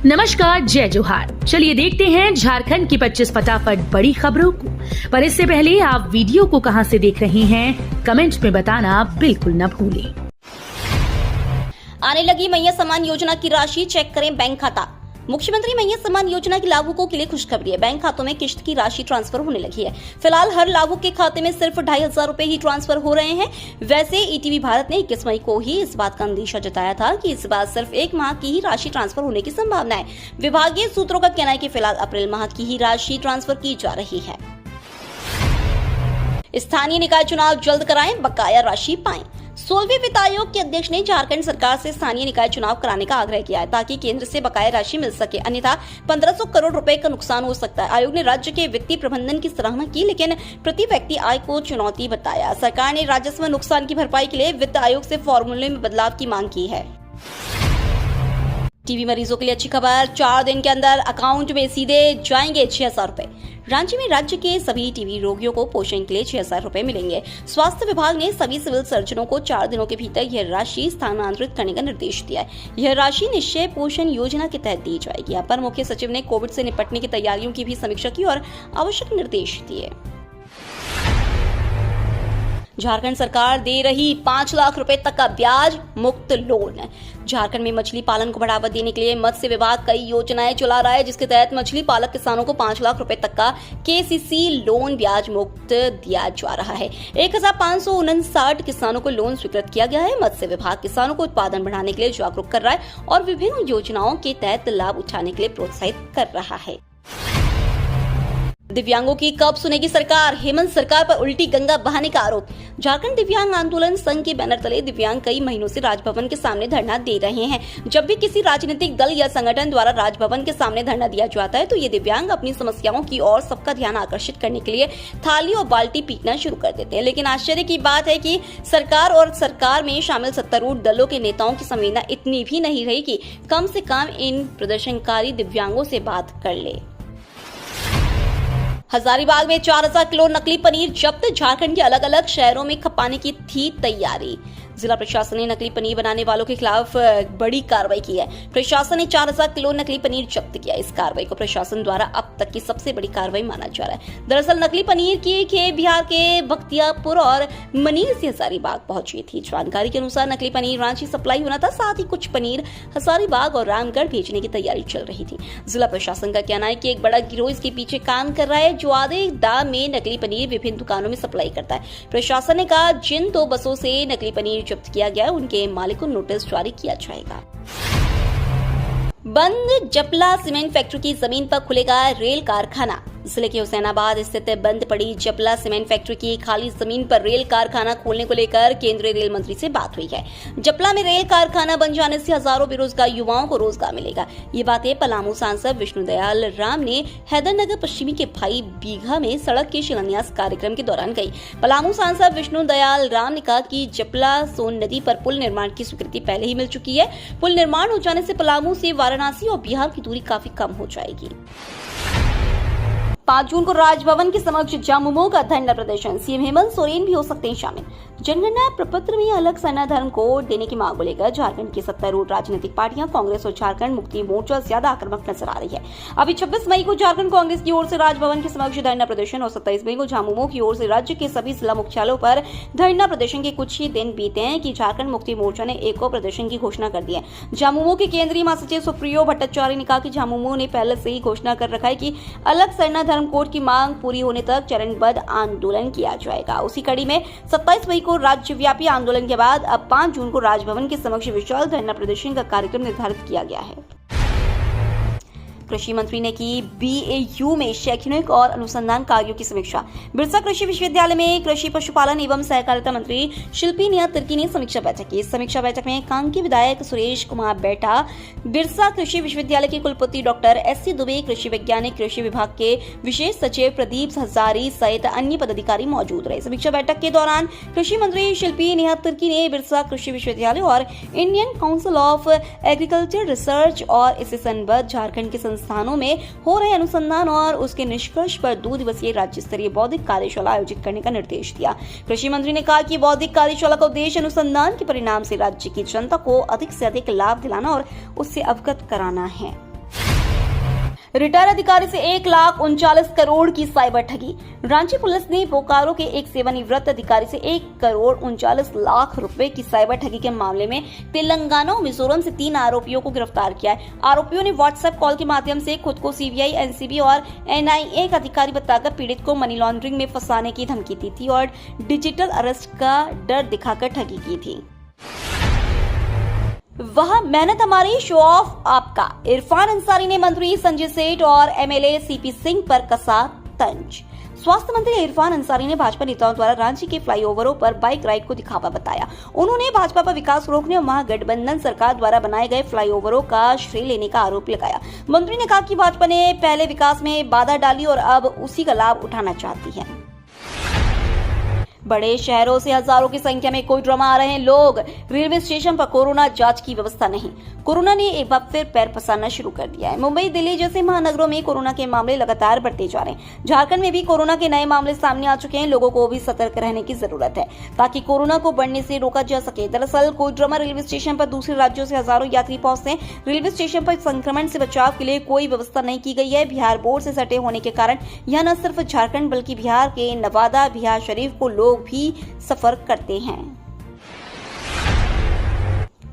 नमस्कार, जय जोहार। चलिए देखते हैं झारखंड की 25 फटाफट बड़ी खबरों को। पर इससे पहले आप वीडियो को कहां से देख रहे हैं, कमेंट में बताना बिल्कुल न भूलें। आने लगी मैया सम्मान योजना की राशि, चेक करें बैंक खाता। मुख्यमंत्री मैया सम्मान योजना के लाभुकों के लिए खुशखबरी है। बैंक खातों में किश्त की राशि ट्रांसफर होने लगी है। फिलहाल हर लाभुक के खाते में सिर्फ 2,500 रुपए ही ट्रांसफर हो रहे हैं। वैसे ईटीवी भारत ने 21 मई को ही इस बात का अंदेशा जताया था कि इस बार सिर्फ 1 माह की ही राशि ट्रांसफर होने की संभावना है। विभागीय सूत्रों का कहना है कि फिलहाल अप्रैल माह की ही राशि ट्रांसफर की जा रही है। स्थानीय निकाय चुनाव जल्द कराएं, बकाया राशि पाएं। 16वें वित्त आयोग के अध्यक्ष ने झारखंड सरकार से स्थानीय निकाय चुनाव कराने का आग्रह किया है ताकि केंद्र से बकाया राशि मिल सके, अन्यथा 1500 करोड़ रुपए का नुकसान हो सकता है। आयोग ने राज्य के वित्तीय प्रबंधन की सराहना की, लेकिन प्रति व्यक्ति आय को चुनौती बताया। सरकार ने राजस्व नुकसान की भरपाई के लिए वित्त आयोग से फॉर्मूले में बदलाव की मांग की है। टीबी मरीजों के लिए अच्छी खबर, 4 दिन के अंदर अकाउंट में सीधे जाएंगे 6,000 रुपए। रांची में राज्य के सभी टीबी रोगियों को पोषण के लिए 6,000 रुपए मिलेंगे। स्वास्थ्य विभाग ने सभी सिविल सर्जनों को 4 दिनों के भीतर यह राशि स्थानांतरित करने का निर्देश दिया है। यह राशि निश्चय पोषण योजना के तहत दी जाएगी। अपर मुख्य सचिव ने कोविड से निपटने की तैयारियों की भी समीक्षा की और आवश्यक निर्देश दिए। झारखंड सरकार दे रही 5 लाख रुपए तक का ब्याज मुक्त लोन। झारखंड में मछली पालन को बढ़ावा देने के लिए मत्स्य विभाग कई योजनाएं चला रहा है, जिसके तहत मछली पालक किसानों को 5 लाख रुपए तक का केसीसी लोन ब्याज मुक्त दिया जा रहा है। 1559 किसानों को लोन स्वीकृत किया गया है। मत्स्य विभाग किसानों को उत्पादन बढ़ाने के लिए जागरूक कर रहा है और विभिन्न योजनाओं के तहत लाभ उठाने के लिए प्रोत्साहित कर रहा है। दिव्यांगों की कब सुनेगी सरकार, हेमंत सरकार पर उल्टी गंगा बहाने का आरोप। झारखंड दिव्यांग आंदोलन संघ के बैनर तले दिव्यांग कई महीनों से राजभवन के सामने धरना दे रहे हैं। जब भी किसी राजनीतिक दल या संगठन द्वारा राजभवन के सामने धरना दिया जाता है तो ये दिव्यांग अपनी समस्याओं की ओर सबका ध्यान आकर्षित करने के लिए थाली और बाल्टी पीटना शुरू कर देते हैं। लेकिन आश्चर्य की बात है कि सरकार और सरकार में शामिल सत्तारूढ़ दलों के नेताओं की संवेदना इतनी भी नहीं रही कि कम से कम इन प्रदर्शनकारी दिव्यांगों से बात कर ले। हजारीबाग में 4,000 किलो नकली पनीर जब्त। झारखंड के अलग अलग शहरों में खपाने की थी तैयारी। जिला प्रशासन ने नकली पनीर बनाने वालों के खिलाफ बड़ी कार्रवाई की है। प्रशासन ने 4,000 किलो नकली पनीर जब्त किया। इस कार्रवाई को प्रशासन द्वारा अब तक की सबसे बड़ी कार्रवाई माना जा रहा है। दरअसल नकली पनीर की खेप बिहार के बख्तियारपुर और मनीर से हजारीबाग पहुंची थी। जानकारी के अनुसार नकली पनीर रांची सप्लाई होना था, साथ ही कुछ पनीर हजारीबाग और रामगढ़ भेजने की तैयारी चल रही थी। जिला प्रशासन का कहना है कि एक बड़ा गिरोह इसके पीछे काम कर रहा है, जो आधे दाम में नकली पनीर विभिन्न दुकानों में सप्लाई करता है। प्रशासन ने कहा जिन 2 बसों से नकली पनीर जब्त किया गया उनके मालिक को नोटिस जारी किया जाएगा। बंद जपला सीमेंट फैक्ट्री की जमीन पर खुलेगा रेल कारखाना। जिले के हुसैनाबाद स्थित बंद पड़ी जपला सीमेंट फैक्ट्री की खाली जमीन पर रेल कारखाना खोलने को लेकर केंद्रीय रेल मंत्री से बात हुई है। जपला में रेल कारखाना बन जाने से हजारों बेरोजगार युवाओं को रोजगार मिलेगा। ये बातें पलामू सांसद विष्णुदयाल राम ने हैदरनगर पश्चिमी के भाई बीघा में सड़क के शिलान्यास कार्यक्रम के दौरान कही। पलामू सांसद विष्णुदयाल राम ने कहा कि जपला सोन नदी पर पुल निर्माण की स्वीकृति पहले ही मिल चुकी है। पुल निर्माण हो जाने से पलामू से वाराणसी और बिहार की दूरी काफी कम हो जाएगी। 5 जून को राजभवन के समक्ष झामुमो का धरना प्रदर्शन। सीएम हेमंत सोरेन भी हो सकते हैं शामिल। जनगणना प्रपत्र में अलग सरना धर्म कोड देने की मांग को लेकर झारखंड की सत्तारूढ़ राजनीतिक पार्टियां कांग्रेस और झारखंड मुक्ति मोर्चा ज्यादा आक्रामक नजर आ रही है। अभी 26 मई को झारखंड कांग्रेस की ओर से राजभवन के समक्ष धरना प्रदर्शन और 27 मई को झामुमो की ओर से राज्य के सभी जिला मुख्यालयों पर धरना प्रदर्शन के कुछ ही दिन बीते हैं कि झारखंड मुक्ति मोर्चा ने एक और प्रदर्शन की घोषणा कर दी है। झामुमो के केंद्रीय महासचिव सुप्रियो भट्टाचार्य ने कहा कि झामुमो ने पहले से ही घोषणा कर रखा है कि अलग सरना धर्म कोड की मांग पूरी होने तक चरणबद्ध आंदोलन किया जाएगा। उसी कड़ी में 27 मई को राज्यव्यापी आंदोलन के बाद अब 5 जून को राजभवन के समक्ष विशाल धरना प्रदर्शन का कार्यक्रम निर्धारित किया गया है। कृषि मंत्री ने की बीएयू में शैक्षणिक और अनुसंधान कार्यों की समीक्षा। बिरसा कृषि विश्वविद्यालय में कृषि पशुपालन एवं सहकारिता मंत्री शिल्पी निया तिर्की ने समीक्षा बैठक की। इस समीक्षा बैठक में कांके विधायक सुरेश कुमार बैठा, बिरसा कृषि विश्वविद्यालय के कुलपति डॉक्टर एससी दुबे, कृषि वैज्ञानिक कृषि विभाग के विशेष सचिव प्रदीप हजारी सहित अन्य पदाधिकारी मौजूद रहे। समीक्षा बैठक के दौरान कृषि मंत्री शिल्पी निया तिर्की ने बिरसा कृषि विश्वविद्यालय और Indian council of agriculture research और इससे संबद्ध झारखंड के संस्थानों में हो रहे अनुसंधान और उसके निष्कर्ष पर 2 दिवसीय राज्य स्तरीय बौद्धिक कार्यशाला आयोजित करने का निर्देश दिया। कृषि मंत्री ने कहा कि बौद्धिक कार्यशाला का उद्देश्य अनुसंधान के परिणाम से राज्य की जनता को अधिक से अधिक लाभ दिलाना और उससे अवगत कराना है। रिटायर अधिकारी से 1,39 करोड़ की साइबर ठगी। रांची पुलिस ने बोकारो के एक सेवानिवृत्त अधिकारी से 1,39 करोड़ रुपए की साइबर ठगी के मामले में तेलंगाना और मिजोरम से 3 आरोपियों को गिरफ्तार किया है। आरोपियों ने व्हाट्सएप कॉल के माध्यम से खुद को सीबीआई, एनसीबी और एनआईए का अधिकारी बताकर पीड़ित को मनी लॉन्ड्रिंग में फंसाने की धमकी दी थी और डिजिटल अरेस्ट का डर दिखाकर ठगी की थी। वह मेहनत हमारी, शो ऑफ आपका। इरफान अंसारी ने मंत्री संजय सेठ और एमएलए सीपी सिंह पर कसा तंज। स्वास्थ्य मंत्री इरफान अंसारी ने भाजपा नेताओं द्वारा रांची के फ्लाईओवरों पर बाइक राइड को दिखावा बताया। उन्होंने भाजपा पर विकास रोकने और महागठबंधन सरकार द्वारा बनाए गए फ्लाईओवरों का श्रेय लेने का आरोप लगाया। मंत्री ने कहा कि भाजपा ने पहले विकास में बाधा डाली और अब उसी का लाभ उठाना चाहती है। बड़े शहरों से हजारों की संख्या में कोई ड्रामा आ रहे हैं लोग। रेलवे स्टेशन पर कोरोना जांच की व्यवस्था नहीं। कोरोना ने एक बार फिर पैर पसारना शुरू कर दिया है। मुंबई, दिल्ली जैसे महानगरों में कोरोना के मामले लगातार बढ़ते जा रहे हैं। झारखंड में भी कोरोना के नए मामले सामने आ चुके हैं। लोगों को भी सतर्क रहने की जरूरत है ताकि कोरोना को बढ़ने से रोका जा सके। दरअसल कोडरमा रेलवे स्टेशन पर दूसरे राज्यों से हजारों यात्री पहुंचते हैं। रेलवे स्टेशन पर संक्रमण से बचाव के लिए कोई व्यवस्था नहीं की गई है। बिहार बोर्ड से सटे होने के कारण यह न सिर्फ झारखंड बल्कि बिहार के नवादा, बिहार शरीफ को लोग भी सफर करते हैं।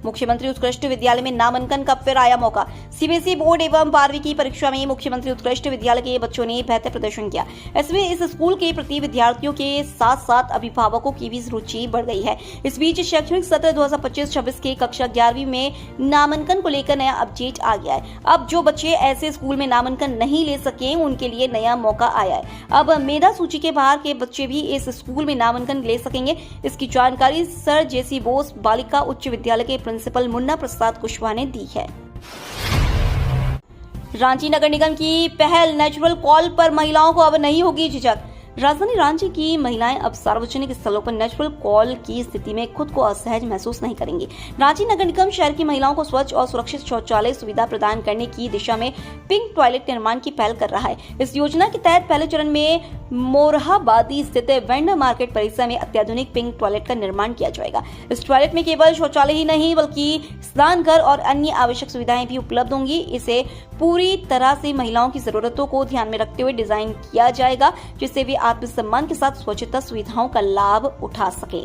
मुख्यमंत्री उत्कृष्ट विद्यालय में नामांकन का फिर आया मौका। सीबीएसई बोर्ड एवं 12वीं की परीक्षा में मुख्यमंत्री उत्कृष्ट विद्यालय के बच्चों ने बेहतर प्रदर्शन किया। इसमें इस स्कूल के प्रति विद्यार्थियों के साथ साथ अभिभावकों की भी रुचि बढ़ गई है। इस बीच शैक्षणिक सत्र 2025-26 के कक्षा 11वीं में नामांकन को लेकर नया अपडेट आ गया है। अब जो बच्चे ऐसे स्कूल में नामांकन नहीं ले सके उनके लिए नया मौका आया है। अब मेधा सूची के बाहर के बच्चे भी इस स्कूल में नामांकन ले सकेंगे। इसकी जानकारी सर जेसी बोस बालिका उच्च विद्यालय के प्रिंसिपल मुन्ना प्रसाद कुशवाहा ने दी है। रांची नगर निगम की पहल, नेचुरल कॉल पर महिलाओं को अब नहीं होगी झिझक। राजधानी रांची की महिलाएं अब सार्वजनिक स्थलों पर नेचुरल कॉल की स्थिति में खुद को असहज महसूस नहीं करेंगी। रांची नगर निगम शहर की महिलाओं को स्वच्छ और सुरक्षित शौचालय सुविधा प्रदान करने की दिशा में पिंक टॉयलेट निर्माण की पहल कर रहा है। इस योजना के तहत पहले चरण में मोरहाबादी स्थित वेंडर मार्केट परिसर में अत्याधुनिक पिंक टॉयलेट का निर्माण किया जाएगा। इस टॉयलेट में केवल शौचालय ही नहीं बल्कि स्नान घर और अन्य आवश्यक सुविधाएं भी उपलब्ध होंगी। इसे पूरी तरह से महिलाओं की जरूरतों को ध्यान में रखते हुए डिजाइन किया जाएगा जिससे वे आत्मसम्मान के साथ स्वच्छता सुविधाओं का लाभ उठा सके।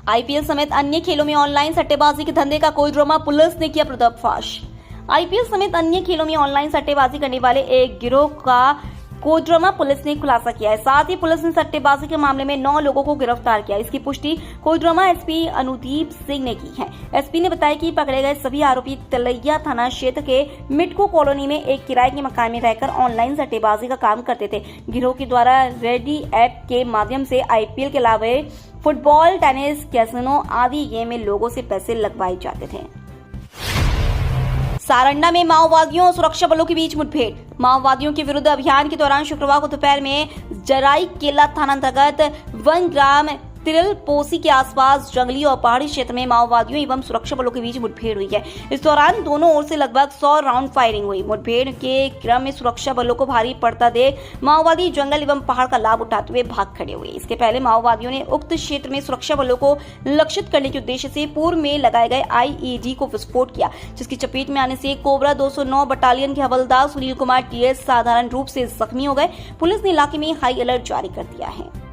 आईपीएल समेत अन्य खेलों में ऑनलाइन सट्टेबाजी के धंधे का कोई ड्रामा, पुलिस ने किया पर्दाफाश। आईपीएल समेत अन्य खेलों में ऑनलाइन सट्टेबाजी करने वाले एक गिरोह का कोडरमा पुलिस ने खुलासा किया है। साथ ही पुलिस ने सट्टेबाजी के मामले में 9 लोगों को गिरफ्तार किया। इसकी पुष्टि कोडरमा एसपी अनुदीप सिंह ने की है। एसपी ने बताया कि पकड़े गए सभी आरोपी तलैया थाना क्षेत्र के मिटको कॉलोनी में एक किराए के मकान में रहकर ऑनलाइन सट्टेबाजी का काम करते थे। गिरोह के द्वारा रेडी ऐप के माध्यम से आईपीएल के अलावा फुटबॉल, टेनिस, कैसीनो आदि गेम में लोगों से पैसे लगवाए जाते थे। सारंडा में माओवादियों और सुरक्षा बलों के बीच मुठभेड़। माओवादियों के विरुद्ध अभियान के दौरान शुक्रवार को दोपहर में जराई केला थाना अंतर्गत 1 ग्राम तिरलपोसी के आसपास जंगली और पहाड़ी क्षेत्र में माओवादियों एवं सुरक्षा बलों के बीच मुठभेड़ हुई है। इस दौरान दोनों ओर से लगभग 100 राउंड फायरिंग हुई। मुठभेड़ के क्रम में सुरक्षा बलों को भारी पड़ता देख माओवादी जंगल एवं पहाड़ का लाभ उठाते हुए भाग खड़े हुए। इसके पहले माओवादियों ने उक्त क्षेत्र में सुरक्षा बलों को लक्षित करने के उद्देश्य से पूर्व में लगाए गए आईईडी को विस्फोट किया, जिसकी चपेट में आने से कोबरा 209 बटालियन के हवलदार सुनील कुमार टीएस साधारण रूप से जख्मी हो गए। पुलिस ने इलाके में हाई अलर्ट जारी कर दिया है।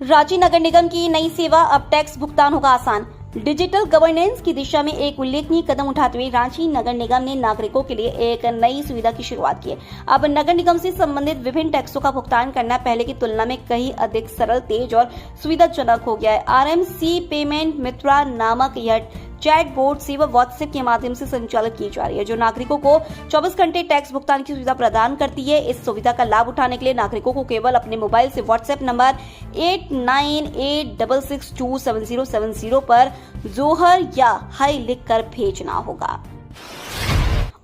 रांची नगर निगम की नई सेवा, अब टैक्स भुगतान होगा आसान। डिजिटल गवर्नेंस की दिशा में एक उल्लेखनीय कदम उठाते हुए रांची नगर निगम ने नागरिकों के लिए एक नई सुविधा की शुरुआत की है। अब नगर निगम से संबंधित विभिन्न टैक्सों का भुगतान करना पहले की तुलना में कहीं अधिक सरल, तेज और सुविधाजनक हो गया है। आरएमसी पेमेंट मित्रा नामक यह चैट बोर्ड सेवा व्हाट्सएप के माध्यम से संचालित की जा रही है, जो नागरिकों को 24 घंटे टैक्स भुगतान की सुविधा प्रदान करती है। इस सुविधा का लाभ उठाने के लिए नागरिकों को केवल अपने मोबाइल से व्हाट्सएप नंबर 8986627070 पर जोहर या हाई लिखकर भेजना होगा।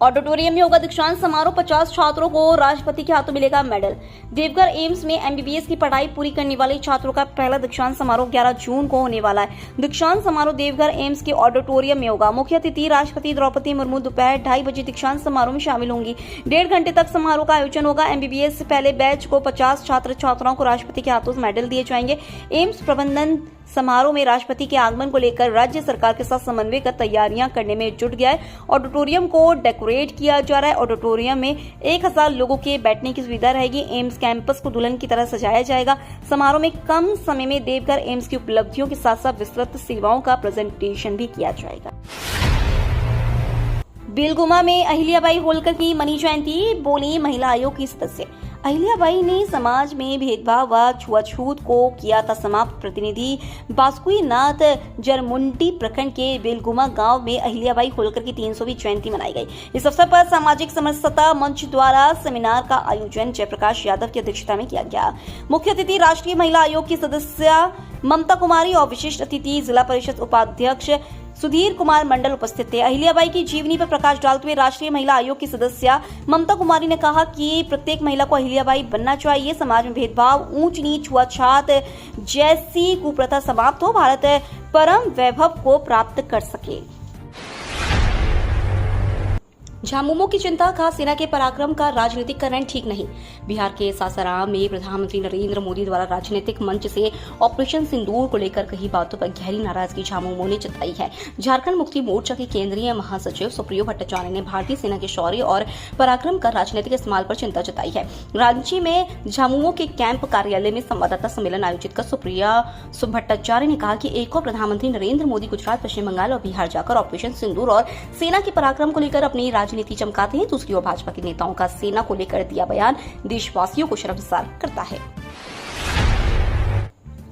ऑडिटोरियम में होगा दीक्षांत समारोह, 50 छात्रों को राष्ट्रपति के हाथों मिलेगा मेडल। देवघर एम्स में एमबीबीएस की पढ़ाई पूरी करने वाले छात्रों का पहला दीक्षांत समारोह 11 जून को होने वाला है। दीक्षांत समारोह देवघर एम्स के ऑडिटोरियम में होगा। मुख्य अतिथि राष्ट्रपति द्रौपदी मुर्मू दोपहर 2:30 बजे दीक्षांत समारोह में शामिल होंगी। 1.5 घंटे तक समारोह का आयोजन होगा। एमबीबीएस से पहले बैच को 50 छात्र छात्राओं को राष्ट्रपति के हाथों मेडल दिए जाएंगे। एम्स प्रबंधन समारोह में राष्ट्रपति के आगमन को लेकर राज्य सरकार के साथ समन्वय कर तैयारियां करने में जुट गया है। ऑडिटोरियम को डेकोरेट किया जा रहा है। ऑडिटोरियम में 1000 लोगों के बैठने की सुविधा रहेगी। एम्स कैंपस को दुल्हन की तरह सजाया जाएगा। समारोह में कम समय में देवघर एम्स की उपलब्धियों के साथ साथ विस्तृत सेवाओं का प्रेजेंटेशन भी किया जाएगा। बेलगुमा में अहिल्याबाई होलकर की मनी जयंती, बोली महिला आयोग की सदस्य। अहिल्याबाई ने समाज में भेदभाव व छुआछूत को किया था समाप्त। प्रतिनिधि बासुकीनाथ जरमुंडी प्रखंड के बेलगुमा गांव में अहिल्याबाई होलकर की 300वीं जयंती मनाई गई। इस अवसर पर सामाजिक समरसता मंच द्वारा सेमिनार का आयोजन जयप्रकाश यादव की अध्यक्षता में किया गया। मुख्य अतिथि राष्ट्रीय महिला आयोग की सदस्य ममता कुमारी और विशिष्ट अतिथि जिला परिषद उपाध्यक्ष सुधीर कुमार मंडल उपस्थित थे। अहिल्याबाई की जीवनी पर प्रकाश डालते हुए राष्ट्रीय महिला आयोग की सदस्य ममता कुमारी ने कहा कि प्रत्येक महिला को अहिल्याबाई बनना चाहिए। समाज में भेदभाव, ऊंच नीच, छुआछूत जैसी कुप्रथा समाप्त हो, भारत परम वैभव को प्राप्त कर सके। झामुमो की चिंता, कहा सेना के पराक्रम का राजनीतिकरण ठीक नहीं। बिहार के सासाराम में प्रधानमंत्री नरेंद्र मोदी द्वारा राजनीतिक मंच से ऑपरेशन सिंदूर को लेकर कही बातों पर गहरी नाराजगी झामुमो ने जताई है। झारखंड मुक्ति मोर्चा के केंद्रीय महासचिव सुप्रियो भट्टाचार्य ने भारतीय सेना के शौर्य और पराक्रम का राजनीतिक इस्तेमाल पर चिंता जताई है। रांची में झामुमो के कैंप कार्यालय में संवाददाता सम्मेलन आयोजित कर सुप्रिया भट्टाचार्य ने कहा कि एक और प्रधानमंत्री नरेंद्र मोदी गुजरात, पश्चिम बंगाल और बिहार जाकर ऑपरेशन सिंदूर और सेना के पराक्रम को लेकर अपनी नीति चमकाते हैं। दूसरी ओर भाजपा के नेताओं का सेना को लेकर दिया बयान देशवासियों को शर्मसार करता है।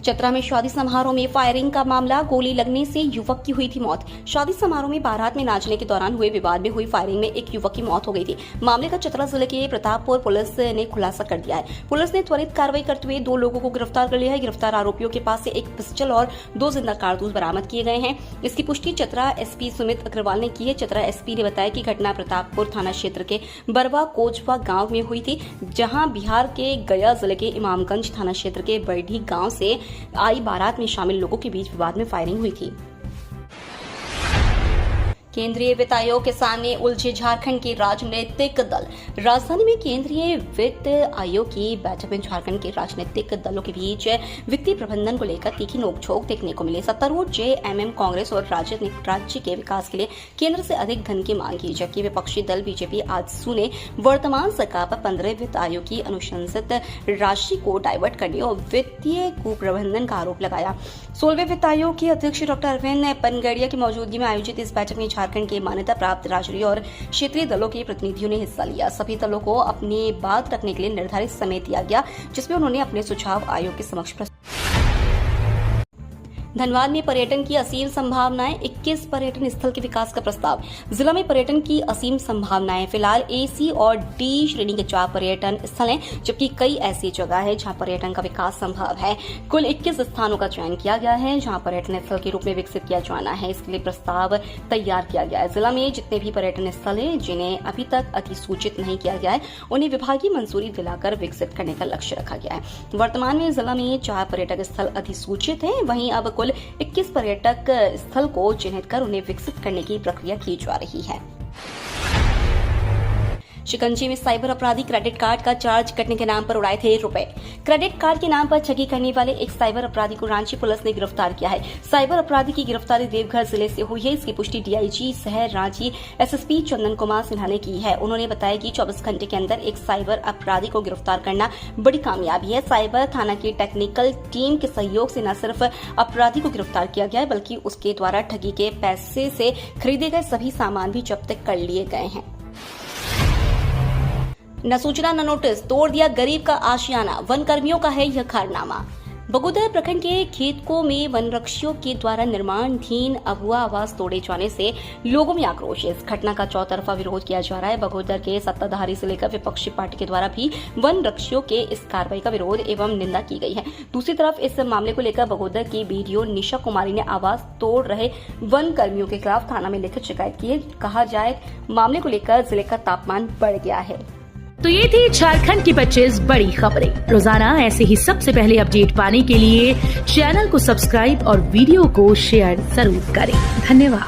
चतरा में शादी समारोह में फायरिंग का मामला, गोली लगने से युवक की हुई थी मौत। शादी समारोह में बारात में नाचने के दौरान हुए विवाद में हुई फायरिंग में एक युवक की मौत हो गई थी। मामले का चतरा जिले के प्रतापपुर पुलिस ने खुलासा कर दिया है। पुलिस ने त्वरित कार्रवाई करते हुए 2 लोगों को गिरफ्तार कर लिया है। गिरफ्तार आरोपियों के पास से एक पिस्टल और 2 जिंदा कारतूस बरामद किए गए हैं। इसकी पुष्टि चतरा एसपी सुमित अग्रवाल ने की है। चतरा एसपी ने बताया कि घटना प्रतापपुर थाना क्षेत्र के बरवा कोचवा गांव में हुई थी, जहां बिहार के गया जिले के इमामगंज थाना क्षेत्र के बरढी गांव से आई बारात में शामिल लोगों के बीच विवाद में फायरिंग हुई थी। केंद्रीय वित्त आयोग के सामने उलझे झारखंड के राजनीतिक दल। राजधानी में केंद्रीय वित्त आयोग की बैठक में झारखंड के राजनीतिक दलों के बीच वित्तीय प्रबंधन को लेकर तीखी नोकझोंक देखने को मिली। सत्तारूढ़ जेएमएम कांग्रेस और राजद ने राज्य के विकास के लिए केंद्र से अधिक धन की मांग की, जबकि विपक्षी दल बीजेपी आजसू ने वर्तमान सरकार पर 15 वित्त आयोग की अनुशंसित राशि को डाइवर्ट करने और वित्तीय कुप्रबंधन का आरोप लगाया। 16वें वित्त आयोग के अध्यक्ष डॉ. अरविंद पनगड़िया की मौजूदगी में आयोजित इस बैठक में झारखंड के मान्यता प्राप्त राष्ट्रीय और क्षेत्रीय दलों के प्रतिनिधियों ने हिस्सा लिया। सभी दलों को अपनी बात रखने के लिए निर्धारित समय दिया गया, जिसमें उन्होंने अपने सुझाव आयोग के समक्ष प्रस्तुत। धनबाद में पर्यटन की असीम संभावनाएं, 21 पर्यटन स्थल के विकास का प्रस्ताव। जिला में पर्यटन की असीम संभावनाएं। फिलहाल AC और D श्रेणी के 4 पर्यटन स्थल हैं, जबकि कई ऐसी जगह है जहां पर्यटन का विकास संभव है। कुल 21 स्थानों का चयन किया गया है जहां पर्यटन स्थल के रूप में विकसित किया जाना है। इसके लिए प्रस्ताव तैयार किया गया है। जिला में जितने भी पर्यटन स्थल हैं जिन्हें अभी तक अधिसूचित नहीं किया गया है, उन्हें विभागीय मंजूरी दिलाकर विकसित करने का लक्ष्य रखा गया है। वर्तमान में जिला में 4 पर्यटक स्थल अधिसूचित हैं, वहीं अब कुल 21 पर्यटक स्थल को चिन्हित कर उन्हें विकसित करने की प्रक्रिया की जा रही है। शिकंजी में साइबर अपराधी क्रेडिट कार्ड का चार्ज कटने के नाम पर उड़ाए थे रुपए। क्रेडिट कार्ड के नाम पर ठगी करने वाले एक साइबर अपराधी को रांची पुलिस ने गिरफ्तार किया है। साइबर अपराधी की गिरफ्तारी देवघर जिले से हुई है। इसकी पुष्टि डीआईजी शहर रांची एसएसपी चंदन कुमार सिन्हा ने की है। उन्होंने बताया कि 24 घंटे के अंदर एक साइबर अपराधी को गिरफ्तार करना बड़ी कामयाबी है। साइबर थाना की टेक्निकल टीम के सहयोग से न सिर्फ अपराधी को गिरफ्तार किया गया है, बल्कि उसके द्वारा ठगी के पैसे से खरीदे गए सभी सामान भी जब्त कर लिए गए हैं। न सूचना न नोटिस, तोड़ दिया गरीब का आशियाना, वन कर्मियों का है यह कारनामा। बगोदर प्रखंड के खेतकों में वनरक्षियों के द्वारा निर्माणाधीन अभुआ आवास तोड़े जाने से लोगों में आक्रोश है। इस घटना का चौतरफा विरोध किया जा रहा है। बगोदर के सत्ताधारी से लेकर विपक्षी पार्टी के द्वारा भी वनरक्षियों के इस कार्रवाई का विरोध एवं निंदा की गई है। दूसरी तरफ इस मामले को लेकर बगोदर की बीडीओ निशा कुमारी ने आवास तोड़ रहे वन कर्मियों के खिलाफ थाना में लिखित शिकायत की है। कहा जाए मामले को लेकर जिले का तापमान बढ़ गया है। तो ये थी झारखंड की 25 बड़ी खबरें। रोजाना ऐसे ही सबसे पहले अपडेट पाने के लिए चैनल को सब्सक्राइब और वीडियो को शेयर जरूर करें। धन्यवाद।